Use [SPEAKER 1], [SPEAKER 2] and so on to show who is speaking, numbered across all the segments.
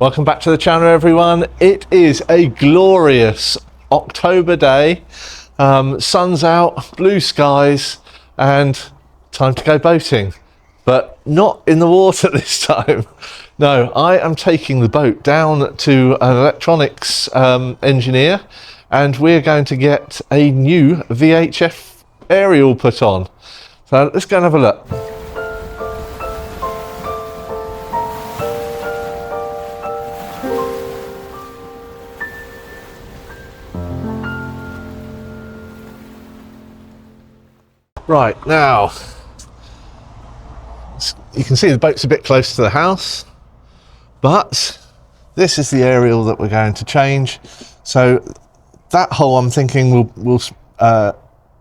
[SPEAKER 1] Welcome back to the channel, everyone. It is a glorious October day. Sun's out, blue skies, and time to go boating. But not in the water this time. No, I am taking the boat down to an electronics engineer, and we're going to get a new VHF aerial put on. So let's go and have a look. Right, now you can see the boat's a bit close to the house, but this is the aerial that we're going to change. So that hole, I'm thinking, will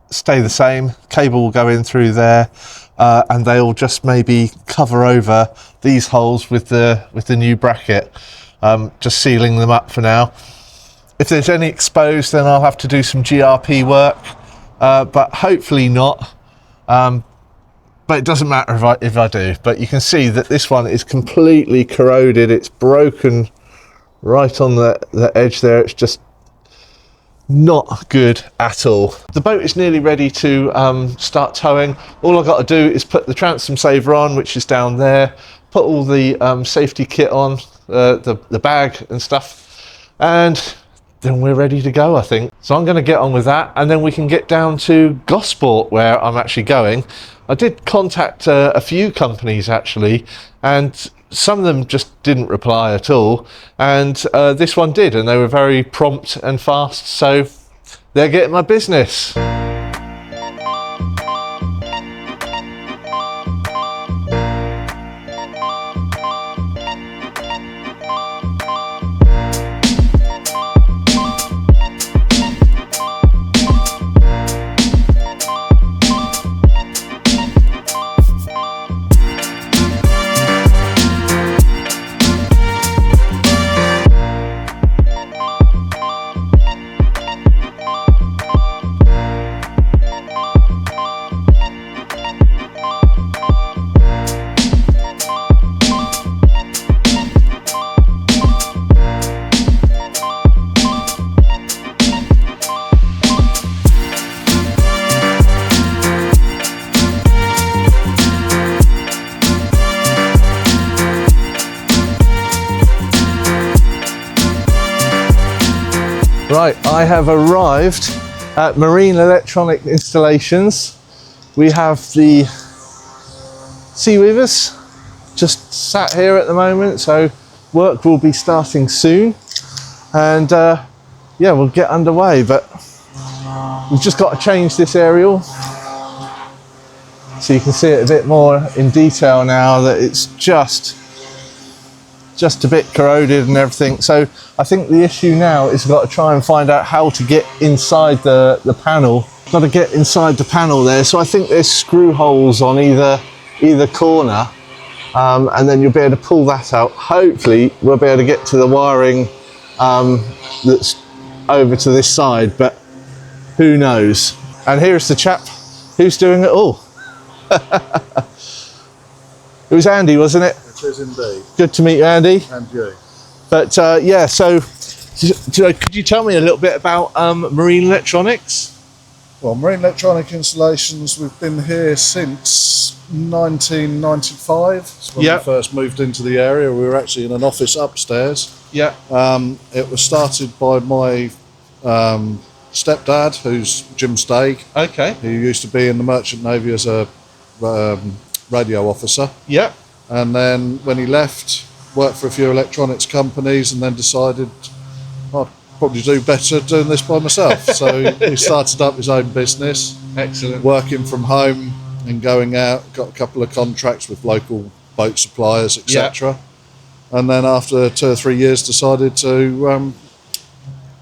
[SPEAKER 1] stay the same. Cable will go in through there, and they'll just maybe cover over these holes with the new bracket, just sealing them up for now. If there's any exposed, then I'll have to do some GRP work, but hopefully not. But it doesn't matter if I do. But you can see that this one is completely corroded. It's broken right on the edge there. It's just not good at all. The boat is nearly ready to start towing. All I've got to do is put the transom saver on, which is down there, put all the safety kit on, the bag and stuff, and then we're ready to go, I think. So I'm going to get on with that, and then we can get down to Gosport, where I'm actually going. I did contact a few companies actually, and some of them just didn't reply at all, and this one did, and they were very prompt and fast, so they're getting my business. Right, I have arrived at Marine Electronic Installations. We have the Seaweavers just sat here at the moment, so work will be starting soon, and yeah, we'll get underway. But we've just got to change this aerial so you can see it a bit more in detail now that it's just a bit corroded and everything. So I think the issue now is we've got to try and find out how to get inside the panel. Got to get inside the panel there. So I think there's screw holes on either corner, and then you'll be able to pull that out. Hopefully we'll be able to get to the wiring that's over to this side, but who knows. And here's the chap who's doing it all. It was Andy, wasn't it?
[SPEAKER 2] It is indeed.
[SPEAKER 1] Good to meet you, Andy.
[SPEAKER 2] And you.
[SPEAKER 1] But yeah, so could you tell me a little bit about Marine Electronics?
[SPEAKER 2] Well, Marine Electronic Installations, we've been here since 1995. That's when we first moved into the area. We were actually in an office upstairs.
[SPEAKER 1] Yeah.
[SPEAKER 2] It was started by my stepdad, who's Jim Stagg.
[SPEAKER 1] Okay.
[SPEAKER 2] Who used to be in the Merchant Navy as a radio officer.
[SPEAKER 1] Yeah.
[SPEAKER 2] And then when he left, worked for a few electronics companies, and then decided I'd probably do better doing this by myself. So he started up his own business.
[SPEAKER 1] Excellent.
[SPEAKER 2] Working from home and going out, got a couple of contracts with local boat suppliers, etc. Yeah. And then after 2 or 3 years decided to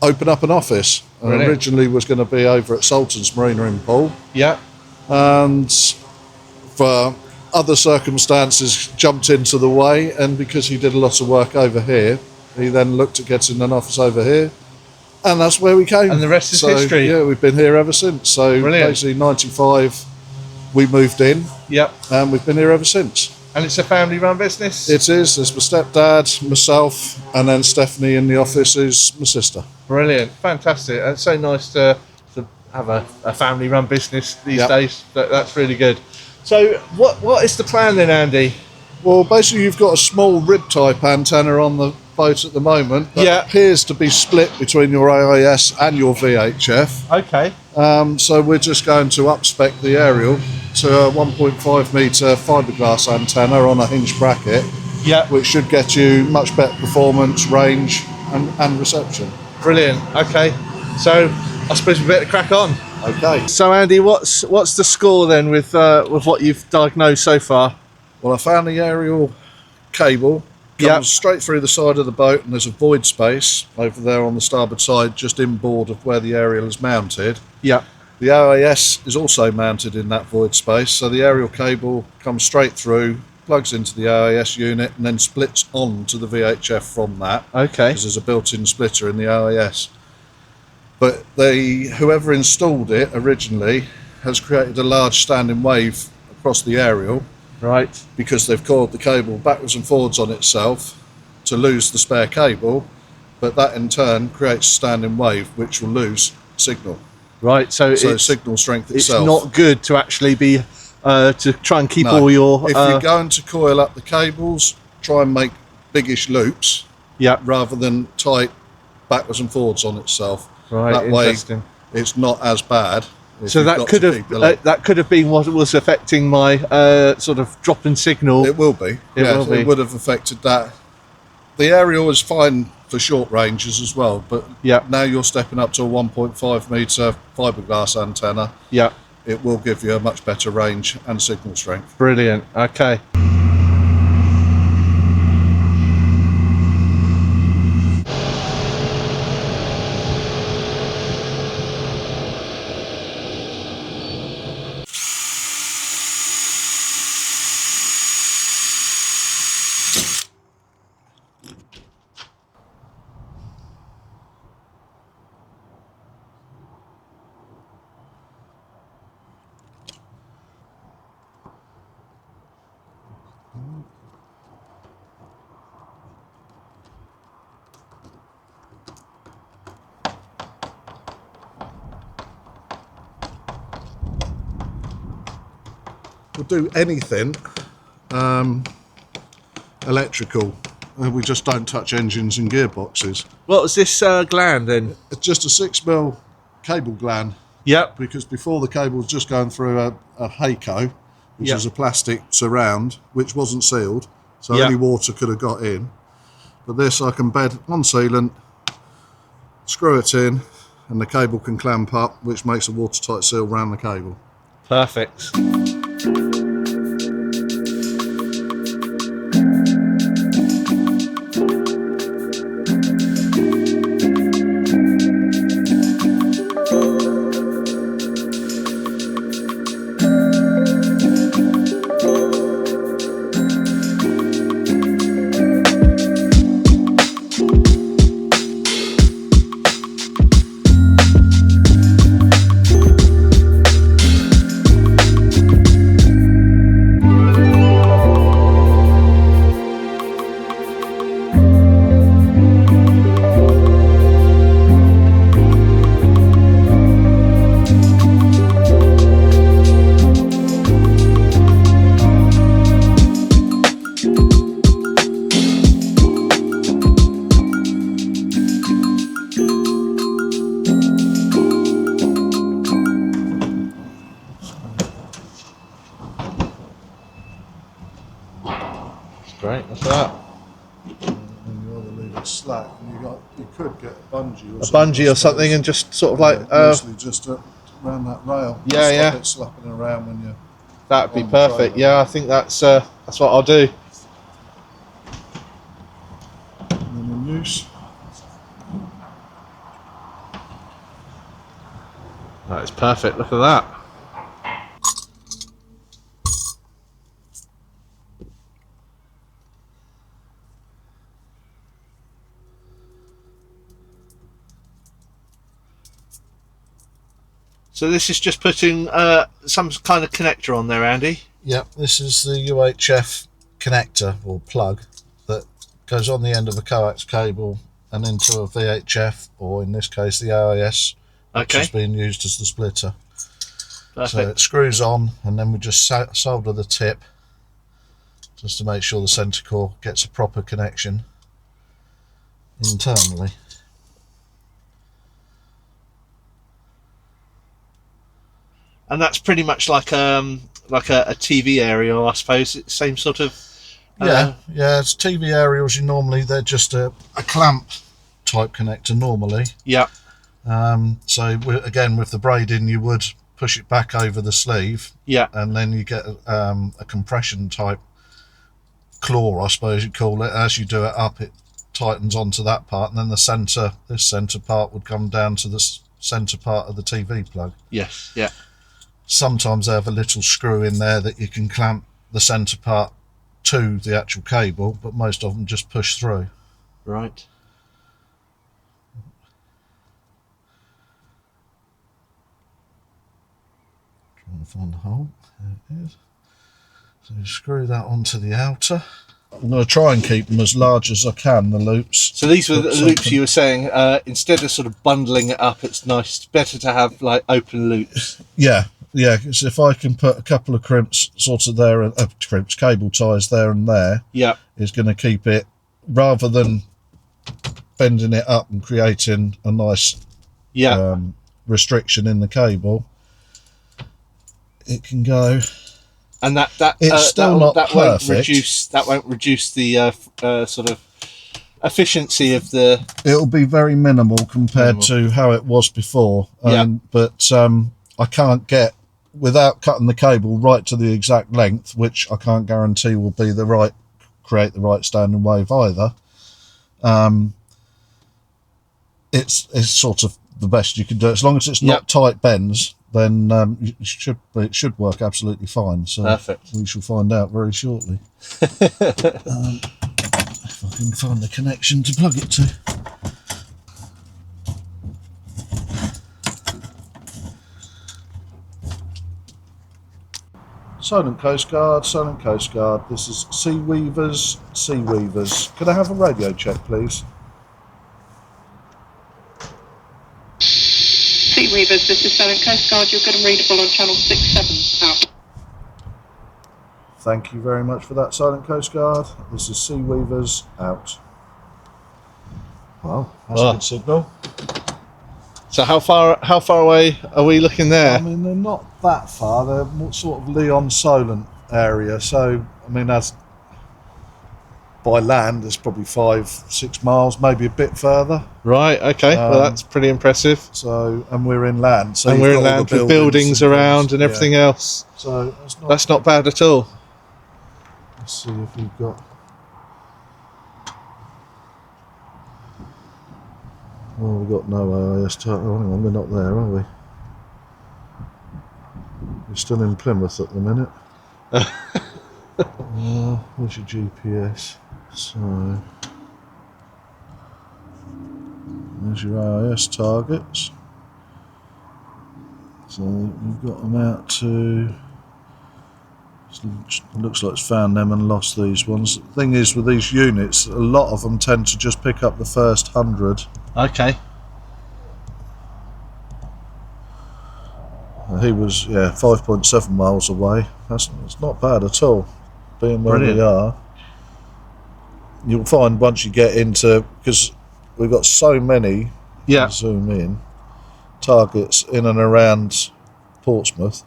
[SPEAKER 2] open up an office. And originally was going to be over at Sultan's Marina in Poole.
[SPEAKER 1] Yeah.
[SPEAKER 2] And for other circumstances jumped into the way, and because he did a lot of work over here, he then looked at getting an office over here, and that's where we came.
[SPEAKER 1] And the rest is history.
[SPEAKER 2] Yeah, we've been here ever since. So
[SPEAKER 1] brilliant.
[SPEAKER 2] basically 95 we moved in.
[SPEAKER 1] Yep.
[SPEAKER 2] And we've been here ever since.
[SPEAKER 1] And it's a family-run business?
[SPEAKER 2] It is. There's my stepdad, myself, and then Stephanie in the office is my sister.
[SPEAKER 1] Brilliant, fantastic. It's so nice to have a family-run business these days. That's really good. So what is the plan then, Andy?
[SPEAKER 2] Well, basically you've got a small rib-type antenna on the boat at the moment that appears to be split between your AIS and your VHF.
[SPEAKER 1] Okay.
[SPEAKER 2] So we're just going to up-spec the aerial to a 1.5 metre fiberglass antenna on a hinged bracket, which should get you much better performance, range and reception.
[SPEAKER 1] Brilliant. Okay, so I suppose we better crack on.
[SPEAKER 2] Okay.
[SPEAKER 1] So Andy, what's the score then with what you've diagnosed so far?
[SPEAKER 2] Well, I found the aerial cable comes straight through the side of the boat, and there's a void space over there on the starboard side just inboard of where the aerial is mounted.
[SPEAKER 1] Yeah.
[SPEAKER 2] The AIS is also mounted in that void space, so the aerial cable comes straight through, plugs into the AIS unit, and then splits on to the VHF from that.
[SPEAKER 1] Okay.
[SPEAKER 2] Because there's a built-in splitter in the AIS. But whoever installed it originally has created a large standing wave across the aerial.
[SPEAKER 1] Right.
[SPEAKER 2] Because they've coiled the cable backwards and forwards on itself to lose the spare cable, but that in turn creates a standing wave which will lose signal.
[SPEAKER 1] Right, so
[SPEAKER 2] it's signal strength itself.
[SPEAKER 1] It's not good to actually be to try and keep all your.
[SPEAKER 2] If you're going to coil up the cables, try and make biggish loops.
[SPEAKER 1] Yeah.
[SPEAKER 2] Rather than tight backwards and forwards on itself.
[SPEAKER 1] Right.
[SPEAKER 2] That way,
[SPEAKER 1] interesting.
[SPEAKER 2] it's not as bad.
[SPEAKER 1] So that could have been what was affecting my sort of drop in signal.
[SPEAKER 2] It will be. It would have affected that. The aerial is fine for short ranges as well, but now you're stepping up to a 1.5 metre fiberglass antenna.
[SPEAKER 1] Yeah.
[SPEAKER 2] It will give you a much better range and signal strength.
[SPEAKER 1] Brilliant. Okay.
[SPEAKER 2] We'll do anything electrical. We just don't touch engines and gearboxes.
[SPEAKER 1] What was this gland then?
[SPEAKER 2] It's just a 6mm cable gland.
[SPEAKER 1] Yep.
[SPEAKER 2] Because before the cable was just going through a Hayco, which is a plastic surround, which wasn't sealed, so any water could have got in. But this I can bed on sealant, screw it in, and the cable can clamp up, which makes a watertight seal around the cable.
[SPEAKER 1] Perfect. Great, what's that?
[SPEAKER 2] And you either leave it slack, and you could get a bungee
[SPEAKER 1] or something, and just sort of like
[SPEAKER 2] mostly just around that rail.
[SPEAKER 1] Yeah.
[SPEAKER 2] It's slapping around when you.
[SPEAKER 1] That'd be perfect. Yeah, I think that's what I'll do.
[SPEAKER 2] And then in use.
[SPEAKER 1] That is perfect. Look at that. So this is just putting some kind of connector on there, Andy?
[SPEAKER 2] Yep, this is the UHF connector or plug that goes on the end of a coax cable and into a VHF, or in this case the AIS, which is being used as the splitter. Perfect. So it screws on, and then we just solder the tip just to make sure the centre core gets a proper connection internally.
[SPEAKER 1] And that's pretty much like a TV aerial, I suppose. It's same sort of.
[SPEAKER 2] Yeah, it's TV aerials. They're just a clamp type connector normally.
[SPEAKER 1] Yeah.
[SPEAKER 2] So again, with the braiding, you would push it back over the sleeve. Yeah. And then you get a compression type claw, I suppose you call it. As you do it up, it tightens onto that part, and then this centre part would come down to the centre part of the TV plug.
[SPEAKER 1] Yes. Yeah.
[SPEAKER 2] Sometimes they have a little screw in there that you can clamp the centre part to the actual cable, but most of them just push through.
[SPEAKER 1] Right.
[SPEAKER 2] Trying to find the hole. There it is. So you screw that onto the outer. I'm going to try and keep them as large as I can, the loops.
[SPEAKER 1] So these were the loops you were saying, instead of sort of bundling it up, it's better to have like open loops.
[SPEAKER 2] Yeah, because if I can put a couple of crimps sort of there, cable ties there and there, it's going to keep it, rather than bending it up and creating a nice restriction in the cable, it can go.
[SPEAKER 1] And that won't reduce the sort of efficiency of the.
[SPEAKER 2] It'll be very minimal compared to how it was before. But I can't get, without cutting the cable right to the exact length, which I can't guarantee will be create the right standing wave either. It's sort of the best you can do. As long as it's not tight bends, then it should work absolutely fine. So perfect. We shall find out very shortly. If I can find the connection to plug it to. Silent Coast Guard. This is Sea Weavers. Could I have a radio check, please?
[SPEAKER 3] Sea Weavers, this is Silent Coast Guard. You're good and readable on channel 67. Out.
[SPEAKER 2] Thank you very much for that, Silent Coast Guard. This is Sea Weavers. Out. Well, that's a good signal.
[SPEAKER 1] So how far away are we looking there?
[SPEAKER 2] I mean, they're not that far. They're more sort of Leon Solent area. So, I mean, that's by land, it's probably 5-6 miles, maybe a bit further.
[SPEAKER 1] Right. Okay. Well, that's pretty impressive.
[SPEAKER 2] So, and we're inland. So
[SPEAKER 1] and we're inland with buildings around and everything else. So that's not bad at all.
[SPEAKER 2] Let's see if we've got. Oh, we've got no AIS target. Oh, hang on, we're not there, are we? We're still in Plymouth at the minute. Where's your GPS? So, there's your AIS targets. So, we've got them out to. It looks like it's found them and lost these ones. The thing is, with these units, a lot of them tend to just pick up the first 100.
[SPEAKER 1] Okay.
[SPEAKER 2] He was 5.7 miles away. It's not bad at all, being where we are. You'll find once you get into, because we've got so many, zoom in, targets in and around Portsmouth.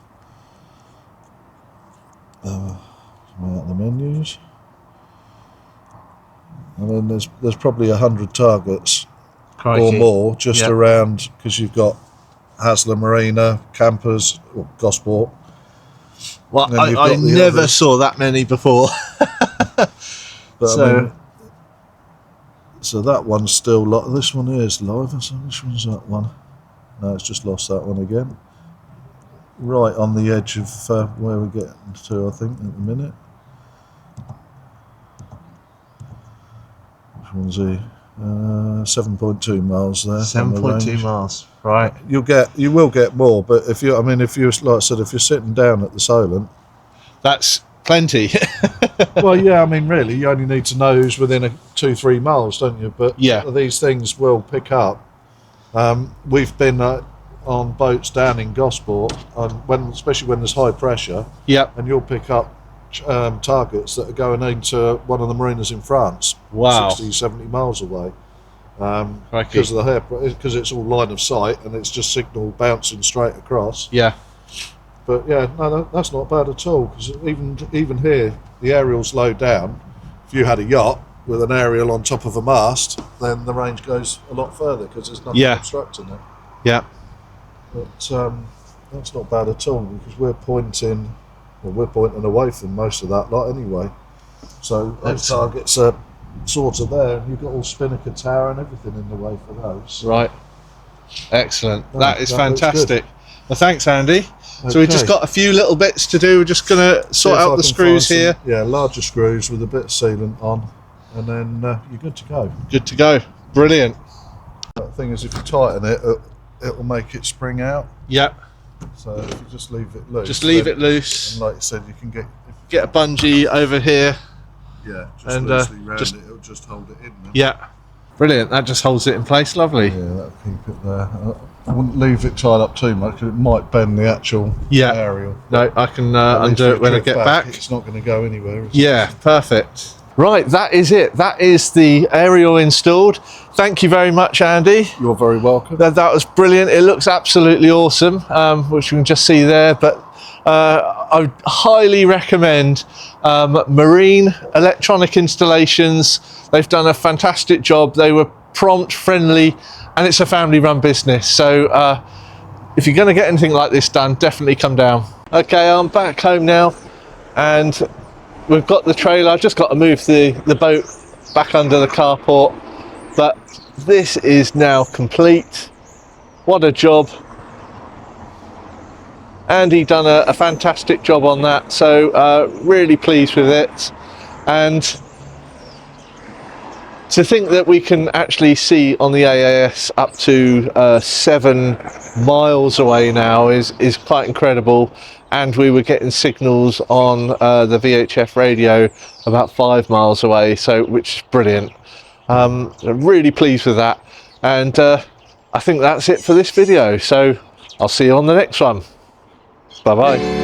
[SPEAKER 2] Out the menus. I mean, there's probably 100 targets or more just around, because you've got Hasler Marina, Campers, or Gosport.
[SPEAKER 1] Well, I never saw that many before.
[SPEAKER 2] But so that one's still this one here is live. So which one's that one? No, it's just lost that one again. Right on the edge of where we're getting to, I think, at the minute. Which one's he? 7.2 miles there.
[SPEAKER 1] 7.2 miles, right?
[SPEAKER 2] You will get more, but if you're like I said, if you're sitting down at the Solent,
[SPEAKER 1] that's plenty.
[SPEAKER 2] Well, yeah, I mean, really, you only need to know who's within 2-3 miles, don't you? But
[SPEAKER 1] Yeah.
[SPEAKER 2] these things will pick up. We've been on boats down in Gosport, especially when there's high pressure,
[SPEAKER 1] Yep.
[SPEAKER 2] and you'll pick up targets that are going into one of the marinas in France,
[SPEAKER 1] Wow.
[SPEAKER 2] 60-70 miles away,
[SPEAKER 1] Crikey.
[SPEAKER 2] because it's all line of sight and it's just signal bouncing straight across.
[SPEAKER 1] Yeah.
[SPEAKER 2] But yeah, no, that's not bad at all, because even here the aerial's low down. If you had a yacht with an aerial on top of a mast, then the range goes a lot further because there's nothing obstructing it.
[SPEAKER 1] Yeah.
[SPEAKER 2] But that's not bad at all, because we're pointing away from most of that lot anyway. So those targets are sort of there, and you've got all Spinnaker Tower and everything in the way for those.
[SPEAKER 1] Right. Excellent.
[SPEAKER 2] No,
[SPEAKER 1] that is
[SPEAKER 2] that looks
[SPEAKER 1] fantastic. Well, thanks, Andy. So we've just got a few little bits to do. We're just going to sort out the screws here.
[SPEAKER 2] Larger screws with a bit of sealant on, and then you're good to go.
[SPEAKER 1] Good to go. Brilliant.
[SPEAKER 2] The thing is, if you tighten it, it will make it spring out.
[SPEAKER 1] Yeah.
[SPEAKER 2] So if you just leave it loose.
[SPEAKER 1] Just leave it loose.
[SPEAKER 2] And like you said, you can
[SPEAKER 1] get a bungee over here.
[SPEAKER 2] Yeah, just
[SPEAKER 1] and
[SPEAKER 2] loosely round it. It'll just hold it in there.
[SPEAKER 1] Yeah. Brilliant. That just holds it in place. Lovely.
[SPEAKER 2] Yeah, that'll keep it there. I wouldn't leave it tied up too much, because it might bend the actual aerial.
[SPEAKER 1] No, I can undo it when I get back.
[SPEAKER 2] It's not going to go anywhere.
[SPEAKER 1] Yeah, perfect. Right, that is it. That is the aerial installed. Thank you very much, Andy.
[SPEAKER 2] You're very welcome.
[SPEAKER 1] That was brilliant. It looks absolutely awesome, which you can just see there. But I would highly recommend Marine Electronic Installations. They've done a fantastic job. They were prompt, friendly, and it's a family-run business. So if you're going to get anything like this done, definitely come down. Okay, I'm back home now, and we've got the trailer. I've just got to move the boat back under the carport, but this is now complete. What a job. Andy done a fantastic job on that, so really pleased with it. And to think that we can actually see on the AAS up to 7 miles away now is quite incredible. And we were getting signals on the VHF radio about 5 miles away, so which is brilliant. I'm really pleased with that, and I think that's it for this video. So I'll see you on the next one. Bye bye.